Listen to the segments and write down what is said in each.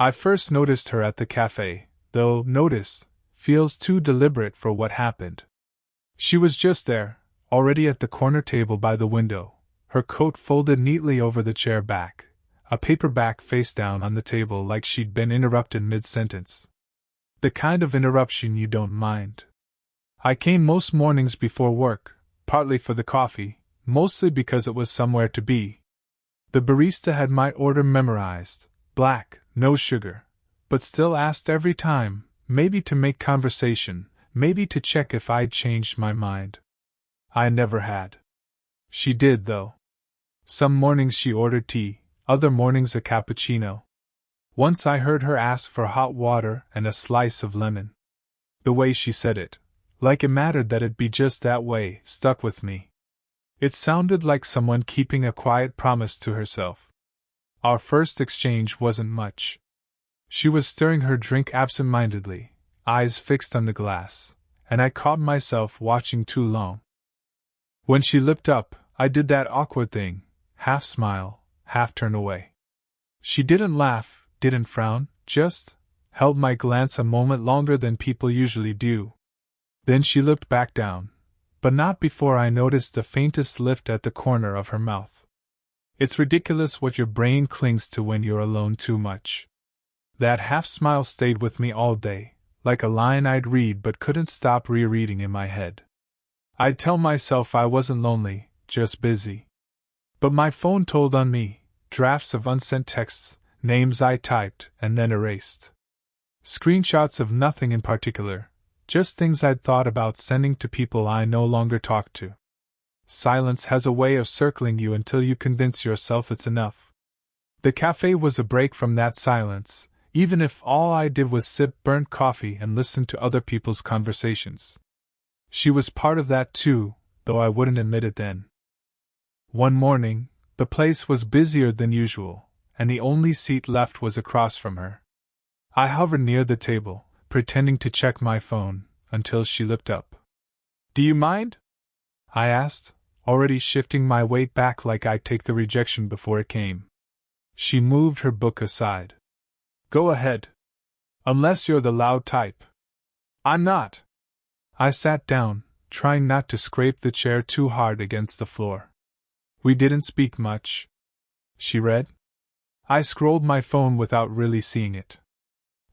I first noticed her at the cafe, though notice feels too deliberate for what happened. She was just there, already at the corner table by the window, her coat folded neatly over the chair back, a paperback face down on the table like she'd been interrupted mid-sentence. The kind of interruption you don't mind. I came most mornings before work, partly for the coffee, mostly because it was somewhere to be. The barista had my order memorized, black, no sugar, but still asked every time, maybe to make conversation, maybe to check if I'd changed my mind. I never had. She did, though. Some mornings she ordered tea, other mornings a cappuccino. Once I heard her ask for hot water and a slice of lemon. The way she said it, like it mattered that it be just that way, stuck with me. It sounded like someone keeping a quiet promise to herself. Our first exchange wasn't much. She was stirring her drink absent-mindedly, eyes fixed on the glass, and I caught myself watching too long. When she looked up, I did that awkward thing, half smile, half turn away. She didn't laugh, didn't frown, just held my glance a moment longer than people usually do. Then she looked back down, but not before I noticed the faintest lift at the corner of her mouth. It's ridiculous what your brain clings to when you're alone too much. That half-smile stayed with me all day, like a line I'd read but couldn't stop rereading in my head. I'd tell myself I wasn't lonely, just busy. But my phone told on me, drafts of unsent texts, names I typed and then erased. Screenshots of nothing in particular, just things I'd thought about sending to people I no longer talked to. Silence has a way of circling you until you convince yourself it's enough. The cafe was a break from that silence, even if all I did was sip burnt coffee and listen to other people's conversations. She was part of that too, though I wouldn't admit it then. One morning, the place was busier than usual, and the only seat left was across from her. I hovered near the table, pretending to check my phone, until she looked up. "Do you mind?" I asked, already shifting my weight back like I'd take the rejection before it came. She moved her book aside. "Go ahead. Unless you're the loud type." "I'm not." I sat down, trying not to scrape the chair too hard against the floor. "We didn't speak much." She read. I scrolled my phone without really seeing it.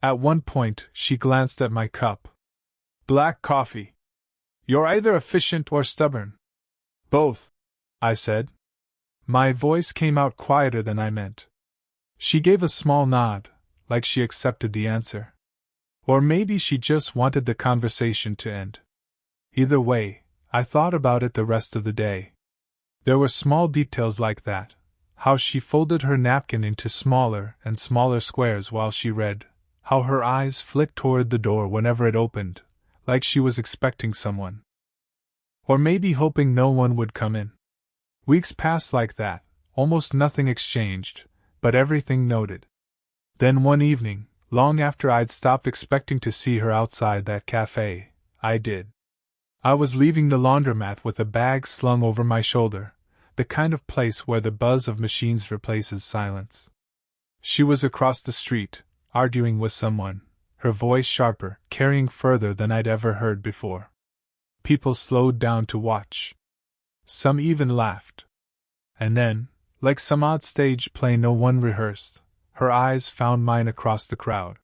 At one point, she glanced at my cup. "Black coffee. You're either efficient or stubborn." "Both," I said. My voice came out quieter than I meant. She gave a small nod, like she accepted the answer. Or maybe she just wanted the conversation to end. Either way, I thought about it the rest of the day. There were small details like that, how she folded her napkin into smaller and smaller squares while she read, how her eyes flicked toward the door whenever it opened, like she was expecting someone. Or maybe hoping no one would come in. Weeks passed like that, almost nothing exchanged, but everything noted. Then one evening, long after I'd stopped expecting to see her outside that cafe, I did. I was leaving the laundromat with a bag slung over my shoulder, the kind of place where the buzz of machines replaces silence. She was across the street, arguing with someone, her voice sharper, carrying further than I'd ever heard before. People slowed down to watch. Some even laughed. And then, like some odd stage play no one rehearsed, her eyes found mine across the crowd.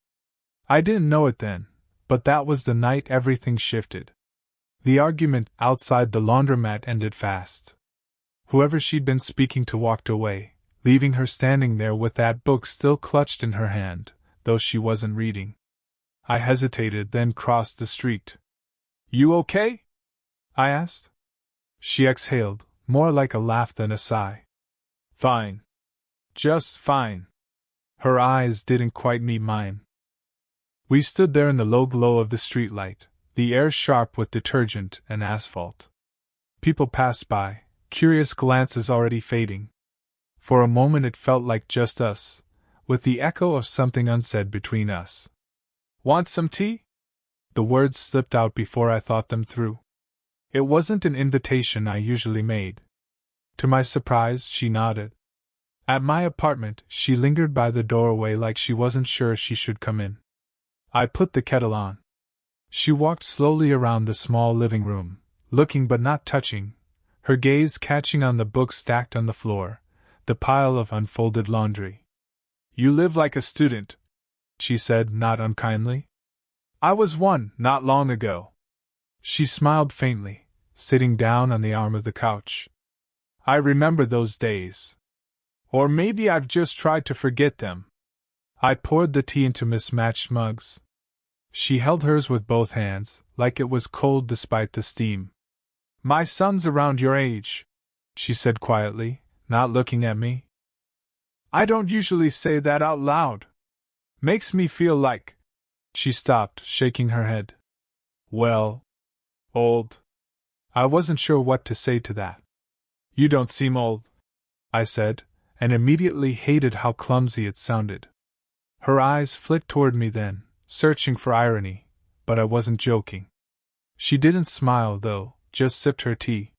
I didn't know it then, but that was the night everything shifted. The argument outside the laundromat ended fast. Whoever she'd been speaking to walked away, leaving her standing there with that book still clutched in her hand, though she wasn't reading. I hesitated, then crossed the street. "You okay?" I asked. She exhaled, more like a laugh than a sigh. "Fine. Just fine." Her eyes didn't quite meet mine. We stood there in the low glow of the streetlight, the air sharp with detergent and asphalt. People passed by, curious glances already fading. For a moment it felt like just us, with the echo of something unsaid between us. "Want some tea?" The words slipped out before I thought them through. It wasn't an invitation I usually made. To my surprise, she nodded. At my apartment, she lingered by the doorway like she wasn't sure she should come in. I put the kettle on. She walked slowly around the small living room, looking but not touching, her gaze catching on the books stacked on the floor, the pile of unfolded laundry. "You live like a student," she said, not unkindly. "I was one, not long ago." She smiled faintly, sitting down on the arm of the couch. "I remember those days. Or maybe I've just tried to forget them." I poured the tea into mismatched mugs. She held hers with both hands, like it was cold despite the steam. "My son's around your age," she said quietly, not looking at me. "I don't usually say that out loud. Makes me feel like—" She stopped, shaking her head. "Well, old." I wasn't sure what to say to that. "You don't seem old," I said, and immediately hated how clumsy it sounded. Her eyes flicked toward me then, searching for irony, but I wasn't joking. She didn't smile, though, just sipped her tea.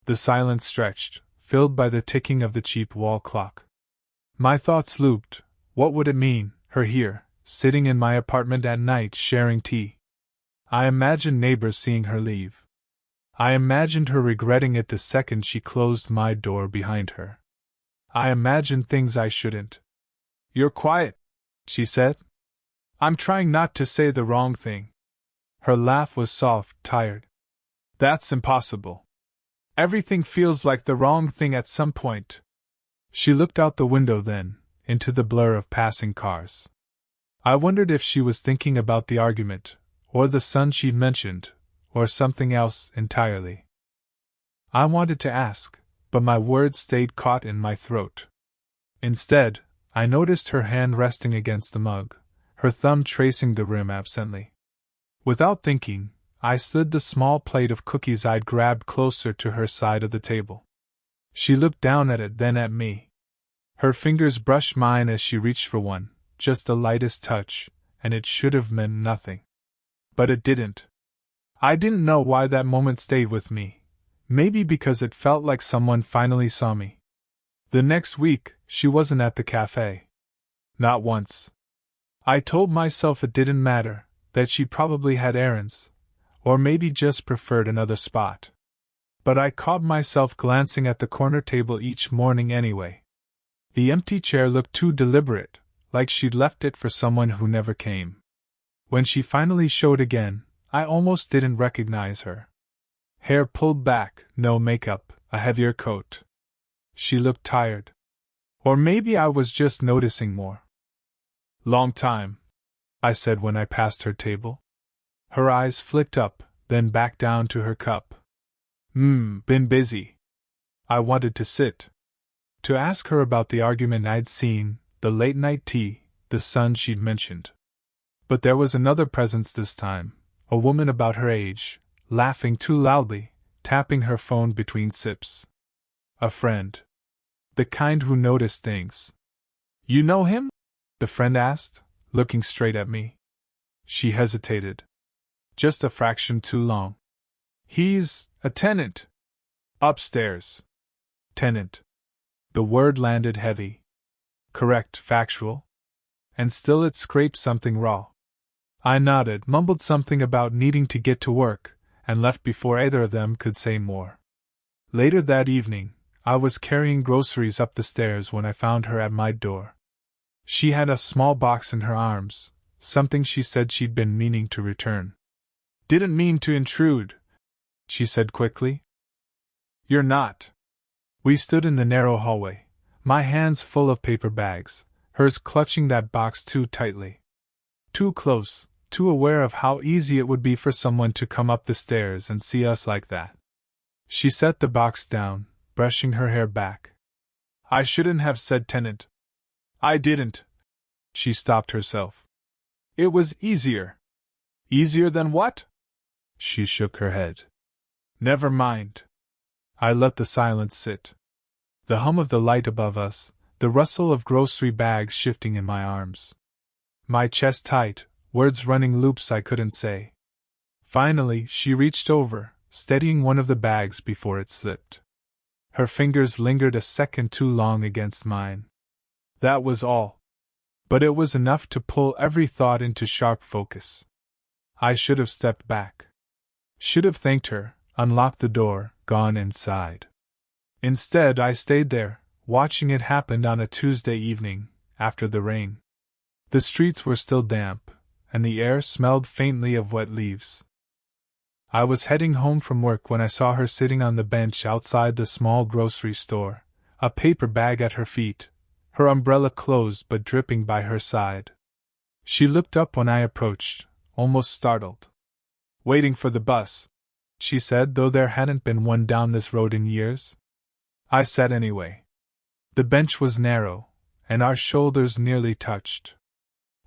The silence stretched, filled by the ticking of the cheap wall clock. My thoughts looped. What would it mean, her here, sitting in my apartment at night sharing tea? I imagined neighbors seeing her leave. I imagined her regretting it the second she closed my door behind her. I imagined things I shouldn't. "You're quiet," she said. "I'm trying not to say the wrong thing." Her laugh was soft, tired. "That's impossible. Everything feels like the wrong thing at some point." She looked out the window then, into the blur of passing cars. I wondered if she was thinking about the argument, or the son she'd mentioned, or something else entirely. I wanted to ask, but my words stayed caught in my throat. Instead, I noticed her hand resting against the mug, her thumb tracing the rim absently. Without thinking, I slid the small plate of cookies I'd grabbed closer to her side of the table. She looked down at it, then at me. Her fingers brushed mine as she reached for one, just the lightest touch, and it should have meant nothing. But it didn't. I didn't know why that moment stayed with me. Maybe because it felt like someone finally saw me. The next week, she wasn't at the cafe. Not once. I told myself it didn't matter, that she probably had errands, or maybe just preferred another spot. But I caught myself glancing at the corner table each morning anyway. The empty chair looked too deliberate, like she'd left it for someone who never came. When she finally showed again, I almost didn't recognize her. Hair pulled back, no makeup, a heavier coat. She looked tired. Or maybe I was just noticing more. "Long time," I said when I passed her table. Her eyes flicked up, then back down to her cup. Been busy." I wanted to sit. To ask her about the argument I'd seen, the late-night tea, the son she'd mentioned. But there was another presence this time, a woman about her age, laughing too loudly, tapping her phone between sips. A friend. The kind who noticed things. "You know him?" the friend asked, looking straight at me. She hesitated. Just a fraction too long. "He's a tenant. Upstairs." Tenant. The word landed heavy. Correct, factual. And still it scraped something raw. I nodded, mumbled something about needing to get to work, and left before either of them could say more. Later that evening, I was carrying groceries up the stairs when I found her at my door. She had a small box in her arms, something she said she'd been meaning to return. "Didn't mean to intrude," she said quickly. "You're not." We stood in the narrow hallway, my hands full of paper bags, hers clutching that box too tightly. Too close, too aware of how easy it would be for someone to come up the stairs and see us like that. She set the box down, brushing her hair back. "I shouldn't have said tenant. I didn't." She stopped herself. "It was easier." "Easier than what?" She shook her head. "Never mind." I let the silence sit. The hum of the light above us, the rustle of grocery bags shifting in my arms. My chest tight, words running loops I couldn't say. Finally, she reached over, steadying one of the bags before it slipped. Her fingers lingered a second too long against mine. That was all. But it was enough to pull every thought into sharp focus. I should have stepped back. Should have thanked her, unlocked the door, gone inside. Instead, I stayed there, watching it happen on a Tuesday evening, after the rain. The streets were still damp, and the air smelled faintly of wet leaves. I was heading home from work when I saw her sitting on the bench outside the small grocery store, a paper bag at her feet, her umbrella closed but dripping by her side. She looked up when I approached, almost startled. "Waiting for the bus," she said, though there hadn't been one down this road in years. I sat anyway. The bench was narrow, and our shoulders nearly touched.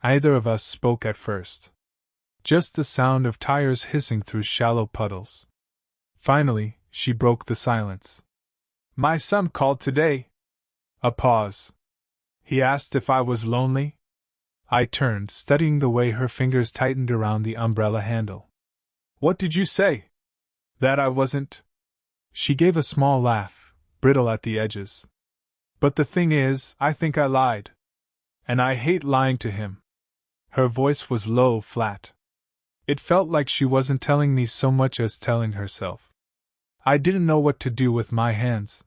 Neither of us spoke at first. Just the sound of tires hissing through shallow puddles. Finally, she broke the silence. "My son called today." A pause. "He asked if I was lonely?" I turned, studying the way her fingers tightened around the umbrella handle. "What did you say?" "That I wasn't." She gave a small laugh, brittle at the edges. "But the thing is, I think I lied. And I hate lying to him." Her voice was low, flat. It felt like she wasn't telling me so much as telling herself. I didn't know what to do with my hands.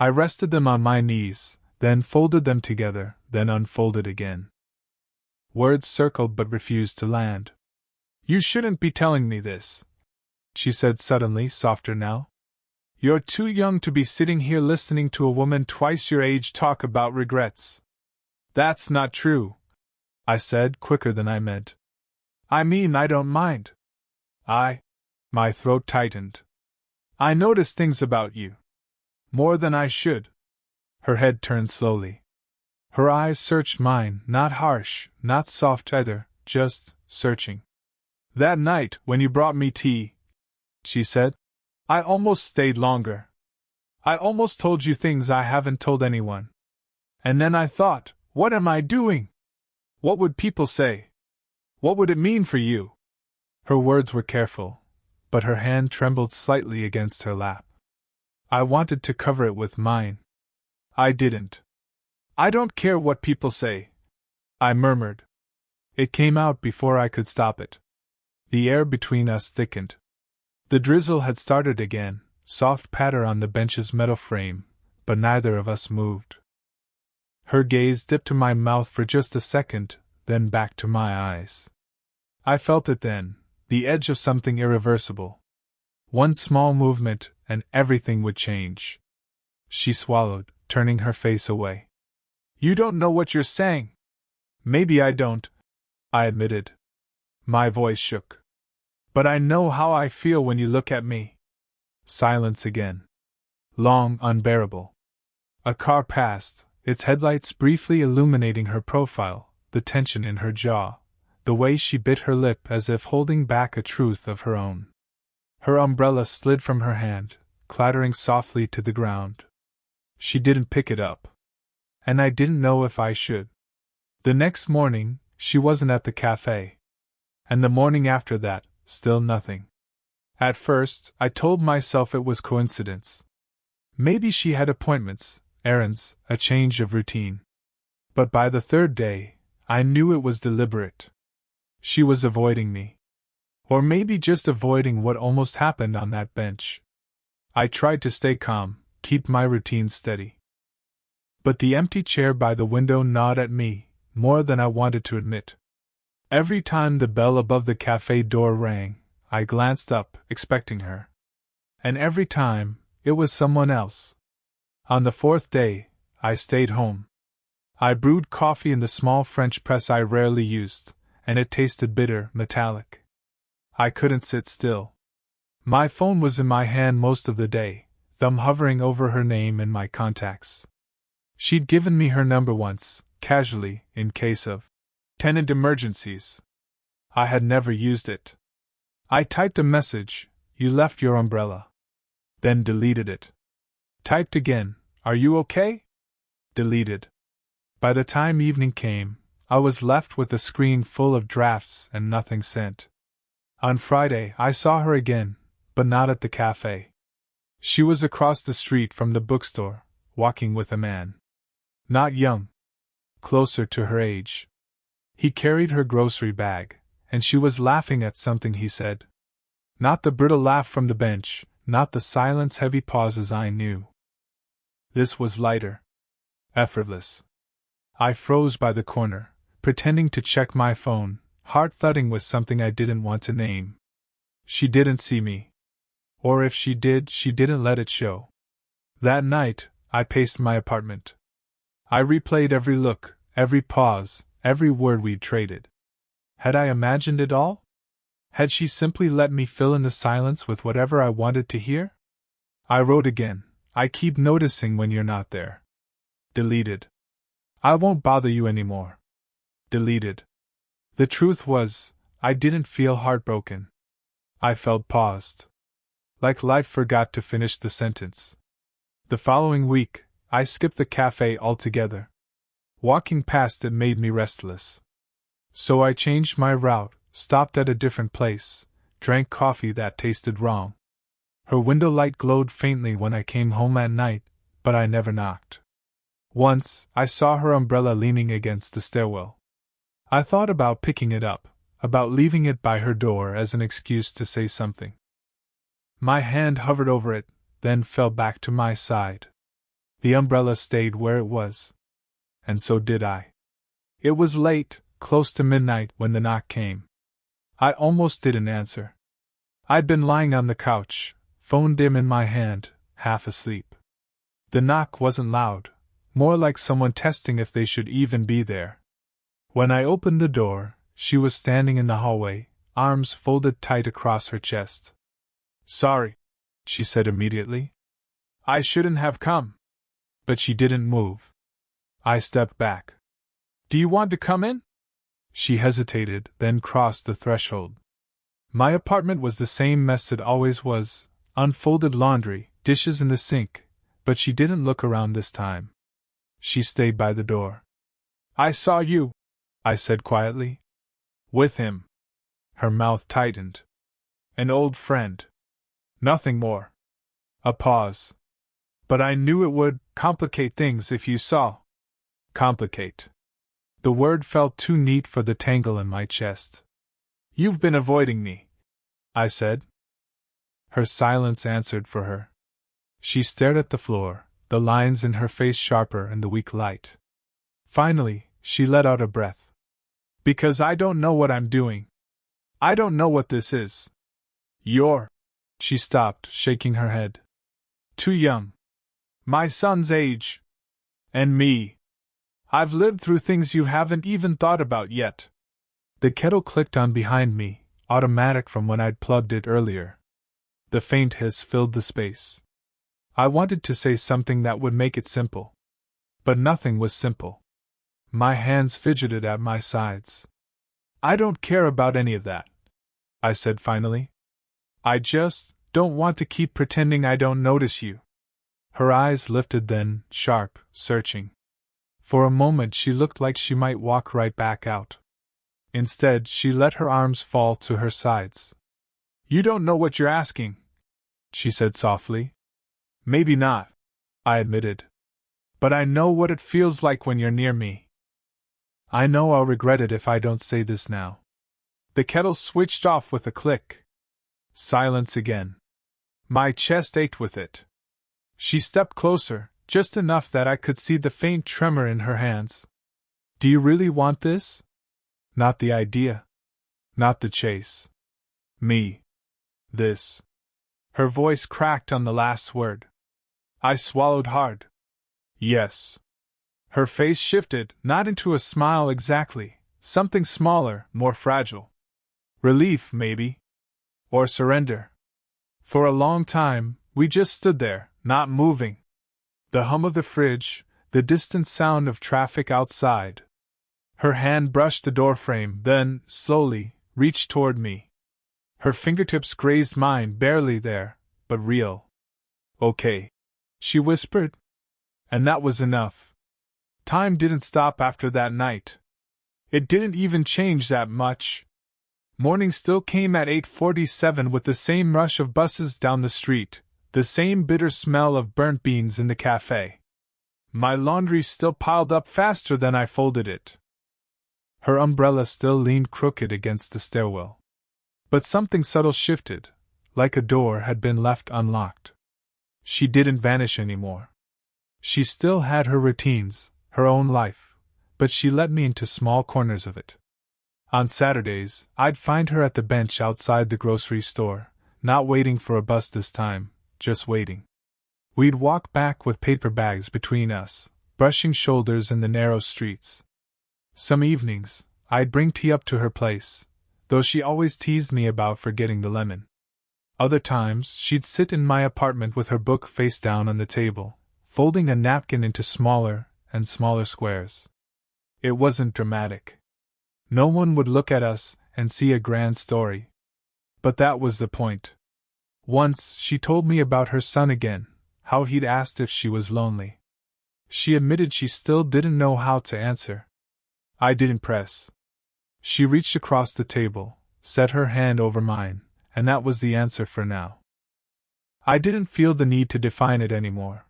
I rested them on my knees, then folded them together, then unfolded again. Words circled but refused to land. "You shouldn't be telling me this," she said suddenly, softer now. "You're too young to be sitting here listening to a woman twice your age talk about regrets." "That's not true," I said, quicker than I meant. "I mean, I don't mind. My throat tightened. "I notice things about you. More than I should." Her head turned slowly. Her eyes searched mine, not harsh, not soft either, just searching. "That night, when you brought me tea," she said, "I almost stayed longer. I almost told you things I haven't told anyone. And then I thought, what am I doing? What would people say? What would it mean for you?" Her words were careful, but her hand trembled slightly against her lap. I wanted to cover it with mine. I didn't. "I don't care what people say," I murmured. It came out before I could stop it. The air between us thickened. The drizzle had started again, soft patter on the bench's metal frame, but neither of us moved. Her gaze dipped to my mouth for just a second, then back to my eyes. I felt it then, the edge of something irreversible. One small movement, and everything would change. She swallowed, turning her face away. "You don't know what you're saying." "Maybe I don't," I admitted. My voice shook. "But I know how I feel when you look at me." Silence again. Long, unbearable. A car passed, its headlights briefly illuminating her profile, the tension in her jaw, the way she bit her lip as if holding back a truth of her own. Her umbrella slid from her hand, clattering softly to the ground. She didn't pick it up. And I didn't know if I should. The next morning, she wasn't at the cafe. And the morning after that, still nothing. At first, I told myself it was coincidence. Maybe she had appointments, errands, a change of routine. But by the third day, I knew it was deliberate. She was avoiding me. Or maybe just avoiding what almost happened on that bench. I tried to stay calm, keep my routine steady. But the empty chair by the window gnawed at me, more than I wanted to admit. Every time the bell above the cafe door rang, I glanced up, expecting her. And every time, it was someone else. On the fourth day, I stayed home. I brewed coffee in the small French press I rarely used, and it tasted bitter, metallic. I couldn't sit still. My phone was in my hand most of the day, thumb hovering over her name and my contacts. She'd given me her number once, casually, in case of tenant emergencies. I had never used it. I typed a message, "You left your umbrella." Then deleted it. Typed again, "Are you okay?" Deleted. By the time evening came, I was left with a screen full of drafts and nothing sent. On Friday, I saw her again, but not at the cafe. She was across the street from the bookstore, walking with a man. Not young. Closer to her age. He carried her grocery bag, and she was laughing at something he said. Not the brittle laugh from the bench, not the silence heavy pauses I knew. This was lighter. Effortless. I froze by the corner, pretending to check my phone, heart thudding with something I didn't want to name. She didn't see me. Or if she did, she didn't let it show. That night, I paced my apartment. I replayed every look, every pause, every word we'd traded. Had I imagined it all? Had she simply let me fill in the silence with whatever I wanted to hear? I wrote again, I keep noticing when you're not there. Deleted. I won't bother you anymore. Deleted. The truth was, I didn't feel heartbroken. I felt paused. Like life forgot to finish the sentence. The following week, I skipped the cafe altogether. Walking past it made me restless. So I changed my route, stopped at a different place, drank coffee that tasted wrong. Her window light glowed faintly when I came home at night, but I never knocked. Once, I saw her umbrella leaning against the stairwell. I thought about picking it up, about leaving it by her door as an excuse to say something. My hand hovered over it, then fell back to my side. The umbrella stayed where it was. And so did I. It was late, close to midnight, when the knock came. I almost didn't answer. I'd been lying on the couch, phone dim in my hand, half asleep. The knock wasn't loud, more like someone testing if they should even be there. When I opened the door, she was standing in the hallway, arms folded tight across her chest. Sorry, she said immediately. I shouldn't have come. But she didn't move. I stepped back. Do you want to come in? She hesitated, then crossed the threshold. My apartment was the same mess it always was, unfolded laundry, dishes in the sink, but she didn't look around this time. She stayed by the door. I saw you, I said quietly. With him. Her mouth tightened. An old friend. Nothing more. A pause. But I knew it would complicate things if you saw. Complicate. The word felt too neat for the tangle in my chest. You've been avoiding me, I said. Her silence answered for her. She stared at the floor, the lines in her face sharper in the weak light. Finally, she let out a breath. Because I don't know what I'm doing. I don't know what this is. You're. She stopped, shaking her head. Too young. My son's age. And me. I've lived through things you haven't even thought about yet. The kettle clicked on behind me, automatic from when I'd plugged it earlier. The faint hiss filled the space. I wanted to say something that would make it simple. But nothing was simple. My hands fidgeted at my sides. I don't care about any of that, I said finally. I just don't want to keep pretending I don't notice you. Her eyes lifted then, sharp, searching. For a moment she looked like she might walk right back out. Instead, she let her arms fall to her sides. You don't know what you're asking, she said softly. Maybe not, I admitted. But I know what it feels like when you're near me. I know I'll regret it if I don't say this now. The kettle switched off with a click. Silence again. My chest ached with it. She stepped closer, just enough that I could see the faint tremor in her hands. Do you really want this? Not the idea. Not the chase. Me. This. Her voice cracked on the last word. I swallowed hard. Yes. Her face shifted, not into a smile exactly, something smaller, more fragile. Relief, maybe. Or surrender. For a long time, we just stood there, not moving. The hum of the fridge, the distant sound of traffic outside. Her hand brushed the doorframe, then, slowly, reached toward me. Her fingertips grazed mine, barely there, but real. Okay, she whispered. And that was enough. Time didn't stop after that night. It didn't even change that much. Morning still came at 8:47 with the same rush of buses down the street, The same bitter smell of burnt beans in the cafe. My laundry still piled up faster than I folded it. Her umbrella still leaned crooked against the stairwell. But something subtle shifted, like a door had been left unlocked. She didn't vanish anymore. She still had her routines, her own life, but she let me into small corners of it. On Saturdays, I'd find her at the bench outside the grocery store, not waiting for a bus this time, just waiting. We'd walk back with paper bags between us, brushing shoulders in the narrow streets. Some evenings, I'd bring tea up to her place, though she always teased me about forgetting the lemon. Other times, she'd sit in my apartment with her book face down on the table, folding a napkin into smaller and smaller squares. It wasn't dramatic. No one would look at us and see a grand story. But that was the point. Once, she told me about her son again, how he'd asked if she was lonely. She admitted she still didn't know how to answer. I didn't press. She reached across the table, set her hand over mine, and that was the answer for now. I didn't feel the need to define it anymore.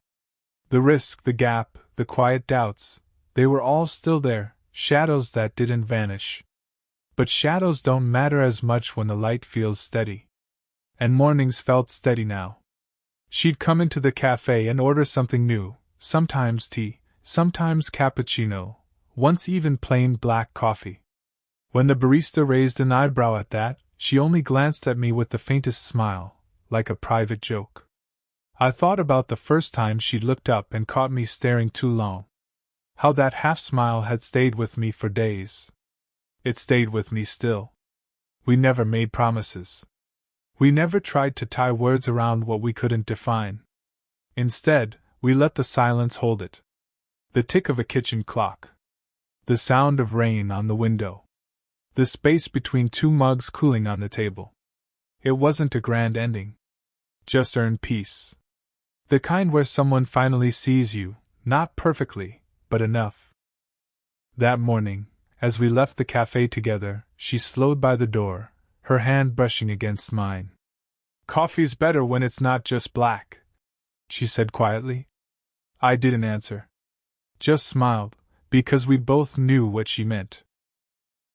The risk, the gap, the quiet doubts, they were all still there, shadows that didn't vanish. But shadows don't matter as much when the light feels steady. And mornings felt steady now. She'd come into the cafe and order something new, sometimes tea, sometimes cappuccino, once even plain black coffee. When the barista raised an eyebrow at that, she only glanced at me with the faintest smile, like a private joke. I thought about the first time she'd looked up and caught me staring too long. How that half-smile had stayed with me for days. It stayed with me still. We never made promises. We never tried to tie words around what we couldn't define. Instead, we let the silence hold it. The tick of a kitchen clock. The sound of rain on the window. The space between two mugs cooling on the table. It wasn't a grand ending. Just earned peace. The kind where someone finally sees you, not perfectly, but enough. That morning, as we left the cafe together, she slowed by the door, her hand brushing against mine. "Coffee's better when it's not just black," she said quietly. I didn't answer. Just smiled, because we both knew what she meant.